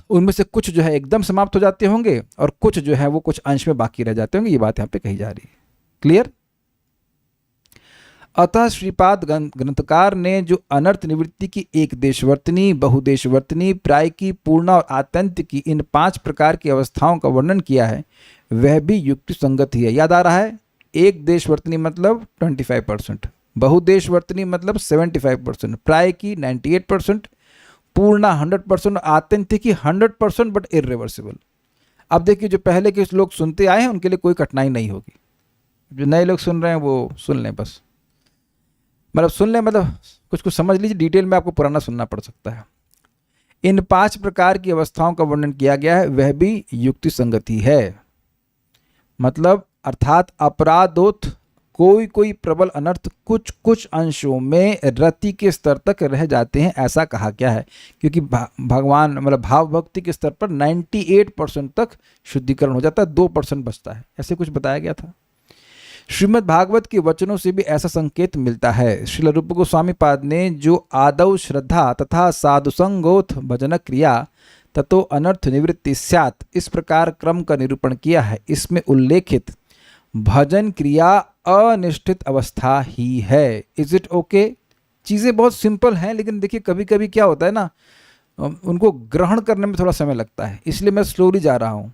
उनमें से कुछ जो है एकदम समाप्त हो जाते होंगे और कुछ जो है वो कुछ अंश में बाकी रह जाते होंगे। ये बात यहाँ पे कही जा रही है। क्लियर? अतः श्रीपाद ग्रंथकार ने जो अनर्थ निवृत्ति की एक देशवर्तनी, बहुदेशवर्तनी, प्रायिकी, पूर्ण और आत्यंत की इन 5 प्रकार की अवस्थाओं का वर्णन किया है, वह भी युक्ति संगत ही है। याद आ रहा है? एक देशवर्तनी मतलब 25%, बहुदेशवर्तनी मतलब 75%, प्रायिकी 98%, पूर्ण 100%, आत्यंतिक की 100% बट इरिवर्सिबल। अब देखिए, जो पहले के लोग सुनते आए हैं उनके लिए कोई कठिनाई नहीं होगी। जो नए लोग सुन रहे हैं वो सुन लें, बस मतलब सुन लें, मतलब कुछ समझ लीजिए। डिटेल में आपको पुराना सुनना पड़ सकता है। इन 5 प्रकार की अवस्थाओं का वर्णन किया गया है, वह भी युक्ति संगति है। मतलब अर्थात अपराधोत कोई कोई प्रबल अनर्थ कुछ कुछ अंशों में रति के स्तर तक रह जाते हैं, ऐसा कहा गया है। क्योंकि भगवान मतलब भाव भक्ति के स्तर पर 98% तक शुद्धिकरण हो जाता है, 2% बचता है, ऐसे कुछ बताया गया था। श्रीमद् भागवत के वचनों से भी ऐसा संकेत मिलता है। श्रील रूप गोस्वामी पाद ने जो आदौ श्रद्धा तथा साधुसंगोथ भजन क्रिया ततो अनर्थ निवृत्ति स्यात् इस प्रकार क्रम का निरूपण किया है, इसमें उल्लेखित भजन क्रिया अनिष्ठित अवस्था ही है। Is it okay? चीज़ें बहुत सिंपल हैं, लेकिन देखिए कभी कभी क्या होता है ना, उनको ग्रहण करने में थोड़ा समय लगता है, इसलिए मैं स्लोली जा रहा हूँ।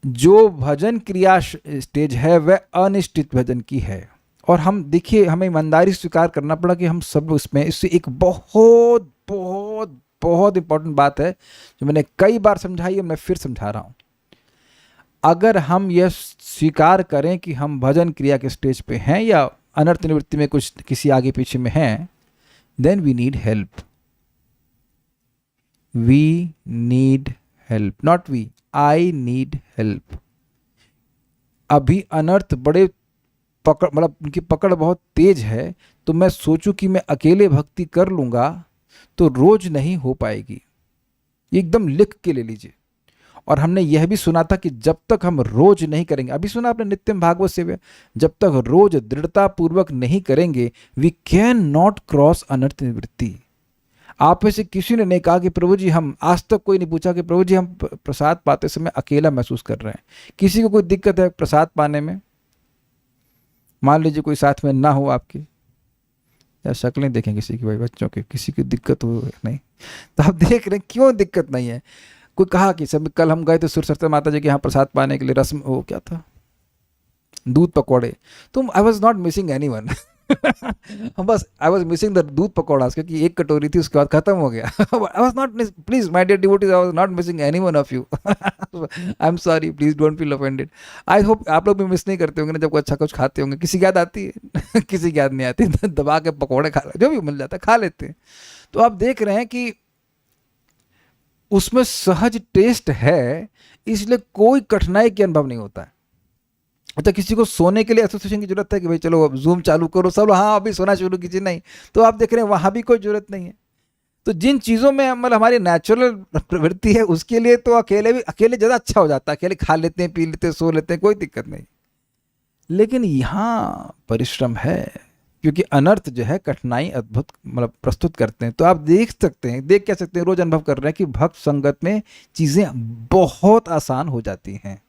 जो भजन क्रिया स्टेज है वह अनिश्चित भजन की है, और हम देखिए हमें ईमानदारी स्वीकार करना पड़ा कि हम सब इसमें, इससे एक बहुत बहुत बहुत इंपॉर्टेंट बात है जो मैंने कई बार समझाई है, मैं फिर समझा रहा हूँ। अगर हम यह स्वीकार करें कि हम भजन क्रिया के स्टेज पे हैं या अनर्थ निवृत्ति में कुछ किसी आगे पीछे में हैं, then we need help. We need help, not we, I need help. अभी अनर्थ बड़े पकड़, मतलब उनकी पकड़ बहुत तेज है, तो मैं सोचूं कि मैं अकेले भक्ति कर लूँगा तो रोज नहीं हो पाएगी। ये एकदम लिख के ले लीजिए। और हमने यह भी सुना था कि जब तक हम रोज नहीं करेंगे, अभी सुना आपने नित्यम भागवत सेवा, जब तक रोज दृढ़ता पूर्वक नहीं करेंगे वी कैन नॉट क्रॉस अनर्थ निवृत्ति। आप में से किसी ने नहीं कहा कि प्रभु जी, हम आज तक कोई नहीं पूछा कि प्रभु जी हम प्रसाद पाते समय अकेला महसूस कर रहे हैं। किसी को कोई दिक्कत है प्रसाद पाने में? मान लीजिए कोई साथ में ना हो आपके, या शक्लें देखें किसी की, भाई बच्चों के, किसी की दिक्कत हो नहीं, तो आप देख रहे हैं क्यों दिक्कत नहीं है। कोई कहा कि सब, कल हम गए थे सुरसरता माता जी के यहाँ प्रसाद पाने के लिए, रस्म वो क्या था, दूध पकौड़े। तो आई was not missing any one हम बस आई वॉज मिसिंग द दूध पकौड़ा, क्योंकि एक कटोरी थी, उसके बाद खत्म हो गया। I was not, please my dear devotees, I was not missing anyone of you. I am sorry, please don't feel offended. I hope आप लोग भी मिस नहीं करते होंगे ना, जब अच्छा कुछ खाते होंगे। किसी की याद आती है किसी की याद नहीं आती, दबा के पकौड़े खा, जो भी मिल जाता है खा लेते हैं। तो आप देख रहे हैं कि उसमें सहज टेस्ट है, इसलिए कोई कठिनाई के अनुभव नहीं होता है। अच्छा, किसी को सोने के लिए एसोसिएशन की जरूरत है कि भाई चलो अब जूम चालू करो, सब हाँ अभी सोना शुरू कीजिए, नहीं, तो आप देख रहे हैं वहां भी कोई जरूरत नहीं है। तो जिन चीज़ों में मतलब हमारी नेचुरल प्रवृत्ति है, उसके लिए तो अकेले ज़्यादा अच्छा हो जाता है, अकेले खा लेते हैं, पी लेते हैं, सो लेते हैं, कोई दिक्कत नहीं। लेकिन यहाँ परिश्रम है, क्योंकि अनर्थ जो है कठिनाई अद्भुत मतलब प्रस्तुत करते हैं। तो आप देख सकते हैं, देख कह सकते हैं, रोज अनुभव कर रहे हैं कि भक्त संगत में चीज़ें बहुत आसान हो जाती हैं।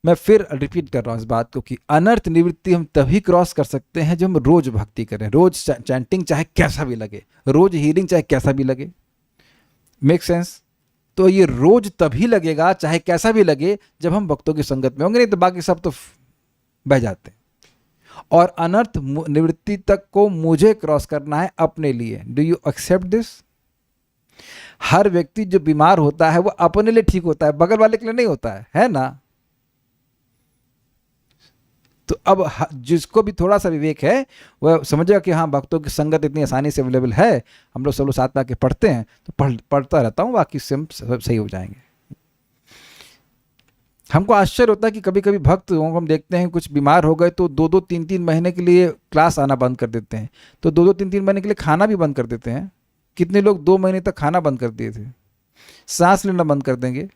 मैं फिर रिपीट कर रहा हूँ इस बात को कि अनर्थ निवृत्ति हम तभी क्रॉस कर सकते हैं जब हम रोज भक्ति करें, रोज चैंटिंग चाहे कैसा भी लगे, रोज हीलिंग चाहे कैसा भी लगे। Make sense? तो ये रोज तभी लगेगा चाहे कैसा भी लगे जब हम भक्तों की संगत में होंगे, नहीं तो बाकी सब तो बह जाते हैं। और अनर्थ निवृत्ति तक को मुझे क्रॉस करना है अपने लिए। Do you accept this? हर व्यक्ति जो बीमार होता है वो अपने लिए ठीक होता है, बगल वाले के लिए नहीं होता है ना? तो अब जिसको भी थोड़ा सा विवेक है वह समझेगा कि हाँ, भक्तों की संगत इतनी आसानी से अवेलेबल है, हम लोग सब लोग साथ में आके पढ़ते हैं, तो पढ़ता रहता हूँ, बाकी सब सही हो जाएंगे। हमको आश्चर्य होता है कि कभी कभी भक्त हम देखते हैं कुछ बीमार हो गए तो 2-2, 3-3 महीने के लिए क्लास आना बंद कर देते हैं, तो 2-2, 3-3 महीने के लिए खाना भी बंद कर देते हैं। कितने लोग 2 महीने तक खाना बंद कर दिए थे, सांस लेना बंद कर देंगे,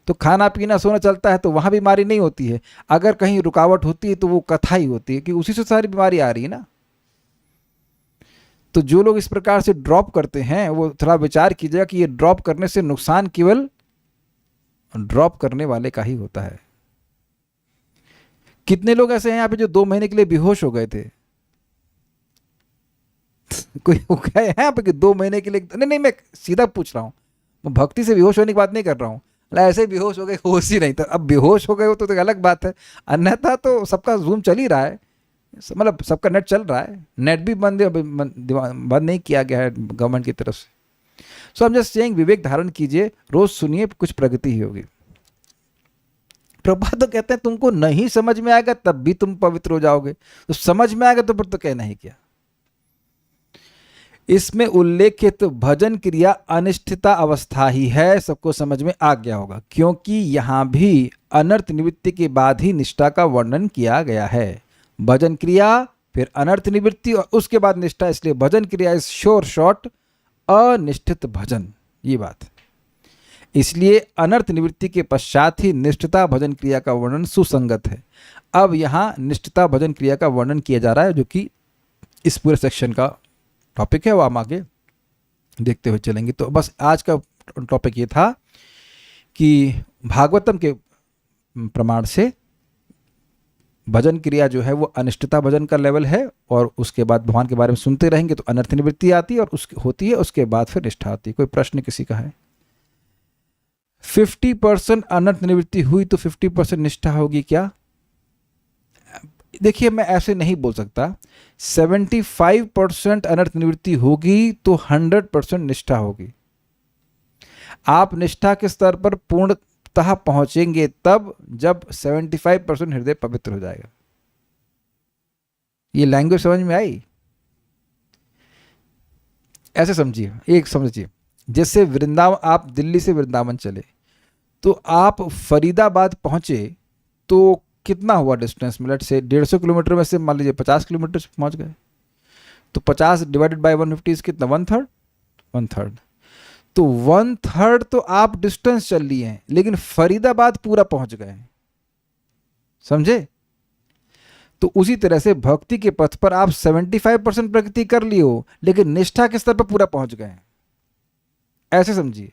तो खाना पीना सोना चलता है तो वहाँ बीमारी नहीं होती है। अगर कहीं रुकावट होती है तो वो कथा ही होती है कि उसी से सारी बीमारी आ रही है ना। तो जो लोग इस प्रकार से ड्रॉप करते हैं वो थोड़ा विचार कीजिएगा कि ये ड्रॉप करने से नुकसान केवल ड्रॉप करने वाले का ही होता है। कितने लोग ऐसे हैं यहाँ पे जो 2 महीने के लिए बेहोश हो गए थे? कोई हो गए हैं यहाँ पे कि 2 महीने के लिए? नहीं, मैं सीधा पूछ रहा हूँ, मैं भक्ति से बेहोश होने की बात नहीं कर रहा हूँ। ऐसे बेहोश हो गए, होश ही नहीं था, अब बेहोश हो गए हो तो अलग बात है। अन्यथा तो सबका जूम चल ही रहा है, मतलब सबका नेट चल रहा है, नेट भी बंद नहीं किया गया है गवर्नमेंट की तरफ से। सो आई एम जस्ट सेइंग, विवेक धारण कीजिए, रोज सुनिए, कुछ प्रगति ही होगी। प्रभुपाद तो कहते हैं तुमको नहीं समझ में आएगा तब भी तुम पवित्र हो जाओगे, तो समझ में आएगा तो फिर तो कहना ही क्या। इसमें उल्लेखित भजन क्रिया अनिष्ठिता अवस्था ही है, सबको समझ में आ गया होगा, क्योंकि यहां भी अनर्थ निवृत्ति के बाद ही निष्ठा का वर्णन किया गया है। भजन क्रिया, फिर अनर्थ निवृत्ति और उसके बाद निष्ठा, इसलिए भजन क्रिया इज श्योर शॉर्ट अनिष्ठित भजन, ये बात। इसलिए अनर्थ निवृत्ति के पश्चात ही निष्ठता भजन क्रिया का वर्णन सुसंगत है। अब यहाँ निष्ठता भजन क्रिया का वर्णन किया जा रहा है, जो कि इस पूरे सेक्शन का टॉपिक है, वो हम आगे देखते हुए चलेंगे। तो बस आज का टॉपिक ये था कि भागवतम के प्रमाण से भजन क्रिया जो है वो अनिष्टता भजन का लेवल है, और उसके बाद भगवान के बारे में सुनते रहेंगे तो अनर्थ निवृत्ति आती है और उसकी होती है, उसके बाद फिर निष्ठा आती है। कोई प्रश्न किसी का है? 50% अनर्थ निवृत्ति हुई तो 50% निष्ठा होगी क्या? देखिए, मैं ऐसे नहीं बोल सकता। 75% अनर्थ निवृत्ति होगी तो 100% निष्ठा होगी। आप निष्ठा के स्तर पर पूर्णतः पहुंचेंगे तब जब 75% हृदय पवित्र हो जाएगा। ये लैंग्वेज समझ में आई? ऐसे समझिए, एक समझिए, जैसे वृंदावन, आप दिल्ली से वृंदावन चले तो आप फरीदाबाद पहुंचे तो कितना हुआ डिस्टेंस में? लेट से 150 किलोमीटर में से मान लीजिए 50 किलोमीटर से पहुंच गए, तो 50 डिवाइडेड बाय 150 कितना? 1/3। 1/3 तो 1/3 तो आप डिस्टेंस चल लिए हैं, लेकिन फरीदाबाद पूरा पहुंच गए हैं। समझे? तो उसी तरह से भक्ति के पथ पर आप 75% प्रगति कर लिए हो, लेकिन निष्ठा के स्तर पर पूरा पहुंच गए हैं। ऐसे समझिए,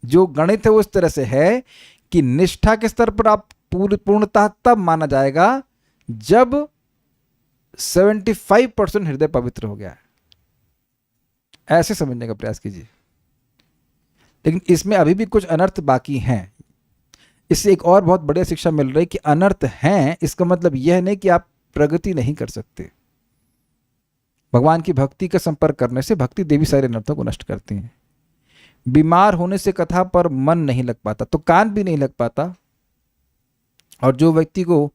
जो गणित है वो इस तरह से है कि निष्ठा के स्तर पर आप पूर्णतः तब माना जाएगा जब 75% हृदय पवित्र हो गया है। ऐसे समझने का प्रयास कीजिए। लेकिन इसमें अभी भी कुछ अनर्थ बाकी हैं। इससे एक और बहुत बढ़िया शिक्षा मिल रही है कि अनर्थ हैं, इसका मतलब यह नहीं कि आप प्रगति नहीं कर सकते। भगवान की भक्ति का संपर्क करने से भक्ति देवी सारे अनर्थों को नष्ट करती हैं। बीमार होने से कथा पर मन नहीं लग पाता तो कान भी नहीं लग पाता, और जो व्यक्ति को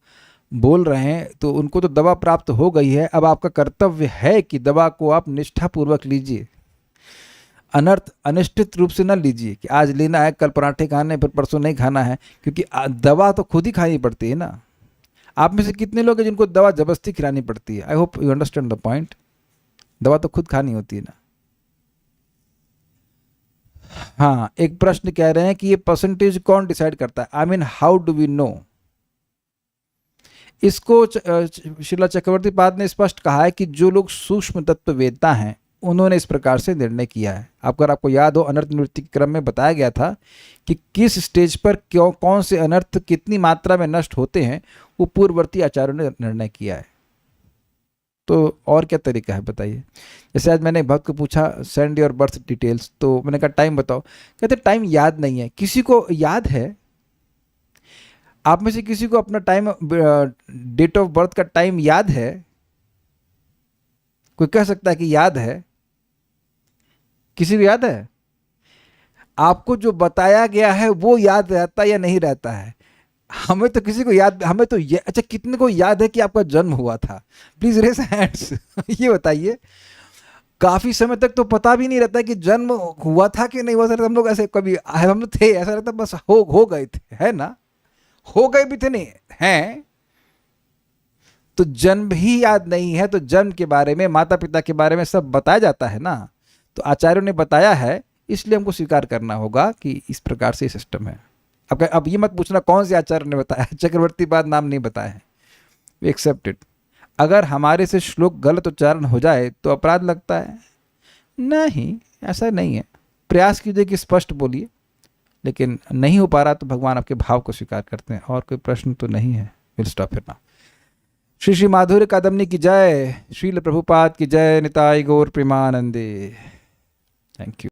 बोल रहे हैं तो उनको तो दवा प्राप्त हो गई है। अब आपका कर्तव्य है कि दवा को आप निष्ठापूर्वक लीजिए, अनर्थ अनिश्चित रूप से न लीजिए कि आज लेना है, कल पराठे खाने, फिर परसों नहीं खाना है, क्योंकि दवा तो खुद ही खानी पड़ती है ना। आप में से कितने लोग हैं जिनको दवा जबरदस्ती खिलानी पड़ती है? I hope you understand the point. दवा तो खुद खानी होती है ना। हाँ, एक प्रश्न कह रहे हैं कि ये परसेंटेज कौन डिसाइड करता है? I mean how do we know? इसको श्रीला चक्रवर्ती पाद ने स्पष्ट कहा है कि जो लोग सूक्ष्म तत्व वेदता हैं उन्होंने इस प्रकार से निर्णय किया है। अगर आपको याद हो, अनर्थ निवृत्ति के क्रम में बताया गया था कि किस स्टेज पर क्यों कौन से अनर्थ कितनी मात्रा में नष्ट होते हैं, वो पूर्ववर्ती आचार्यों ने निर्णय किया है। तो और क्या तरीका है बताइए? जैसे आज मैंने भक्त को पूछा सेंड योर बर्थ डिटेल्स, तो मैंने कहा टाइम बताओ, कहते टाइम याद नहीं है। किसी को याद है? आप में से किसी को अपना टाइम, डेट ऑफ बर्थ का टाइम याद है? कोई कह सकता है कि याद है? किसी को याद है? आपको जो बताया गया है वो याद रहता या नहीं रहता है? हमें तो किसी को याद, हमें तो अच्छा, कितने को याद है कि आपका जन्म हुआ था? Please raise hands. ये बताइए। काफी समय तक तो पता भी नहीं रहता कि जन्म हुआ था कि नहीं हुआ था। हम लोग ऐसे कभी हम लोग थे, ऐसा रहता बस हो गए थे, है ना? हो गए भी थे, नहीं हैं तो जन्म ही याद नहीं है। तो जन्म के बारे में, माता पिता के बारे में सब बताया जाता है ना। तो आचार्यों ने बताया है, इसलिए हमको स्वीकार करना होगा कि इस प्रकार से सिस्टम है। अब ये मत पूछना कौन से आचार्य ने बताया है, चक्रवर्ती पाद नाम नहीं बताया है। We accept it. अगर हमारे से श्लोक गलत उच्चारण हो जाए तो अपराध लगता है? नहीं, ऐसा नहीं है। प्रयास कीजिए कि स्पष्ट बोलिए, लेकिन नहीं हो पा रहा तो भगवान आपके भाव को स्वीकार करते हैं। और कोई प्रश्न तो नहीं है। Will stop here now. Shri Shri Madhurya Kadambini की जय, श्रील प्रभुपाद की जय, निताई गौर प्रेमानंदे। Thank you.